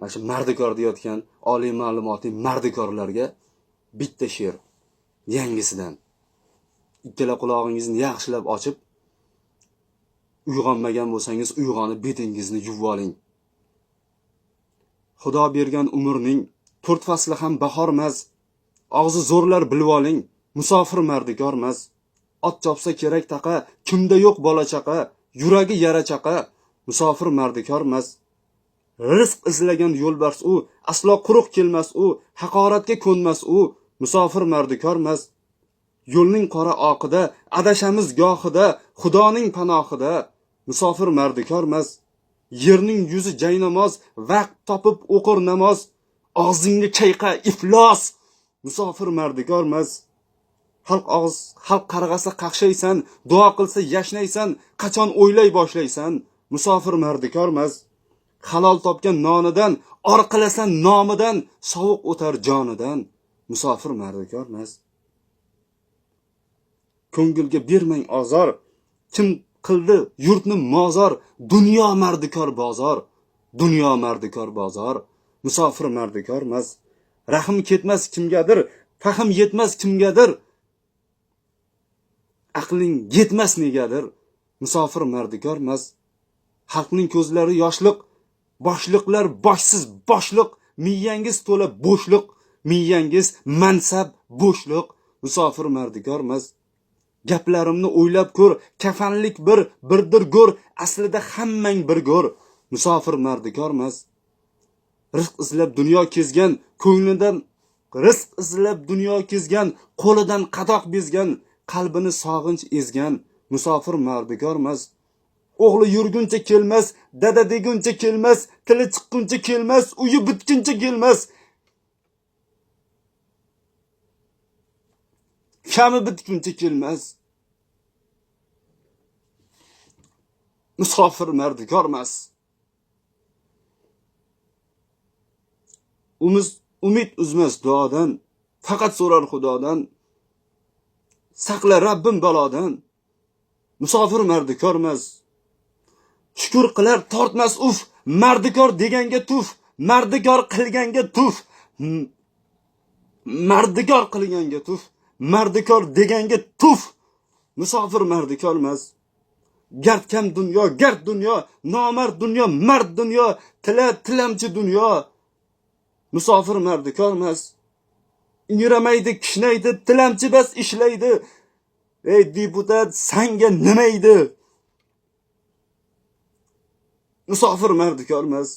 Mana shu mardikor deyotgan oliy ma'lumotli mardikorlarga bitta she'r yangisidan. Ikkala quloqingizni yaxshilab ochib, uyg'onmagan bo'lsangiz uyg'onib betingizni yuvib oling. Xudo bergan umrning 4 fasli ham bahormas. Og'zi zo'rlar bilib oling, musofir mardikormas. Ot chopsa kerak taqa, kimda yo'q bola chaqa, yuragi yara chaqa, musofir mardikormas. Rizq izlagan yo'lbars u, aslo quruq kelmas u, haqoratga ko'nmas u, musofir mardikormas. Yo'lning qora oqida, adashamiz gohida, Xudoning panohida, musofir mardikormas. Yerning yuzi jaynamoz, vaqt topib o'qir namoz, og'zingga chayqa iflos, musofir mardikormas. Xalq qarg'asa qaqshaysan, duo qilsa yashnaysan, qachon o'ylay boshlaysan, musofir mardikormas. Halol topgan nonidan, or qilasan nomidan, sovuq o'tar jonidan, musofir mardikormas. Ko'ngilga bermang ozor, kim qildi yurtni mozor, dunyo mardikor bozor, dunyo mardikor bozor, musofir mardikormas. Rahm ketmas kimgadir, fahm yetmas kimgadir, aqling yetmas negadir, musofir mardikormas. Xalqning ko'zlari yoshliq, boshliqlar boshsiz boshliq, miyangiz to'la bo'shliq, miyangiz mansab bo'shliq, musofir mardikormas. Gaplarimni o'ylab ko'r, kafanlik birdir go'r, aslida hammang bir go'r, musofir mardikormas. Rizq izlab dunyo kezgan, ko'nglidan rizq izlab dunyo kezgan, qo'lidan qadoq bezgan, qalbini sog'inch ezgan, musofir mardikormas. O'g'li yurguncha kelmas, dada deguncha kelmas, tili chiqquncha kelmas, uyi bitguncha kelmas. Kami bitguncha kelmas. Musofir mardikormas. Umid uzmas duodan, faqat so'rar Xudodan. Saqla Rabbim balodan, musofir mardikormas. Shukr qilar tortmas uf, mardikor deganga tuf, mardikor qilganga tuf. Mardikor qilganga tuf, mardikor deganga tuf, musofir mardikormas. Gard kam dunyo, gard dunyo, nomard dunyo, mard dunyo, tilamchi dunyo, musofir mardikormas. Ingiramaydi, kishnaydi, tilamchi bas ishlaydi. Ey deputat, sanga nima edi? Musofir mardikormas.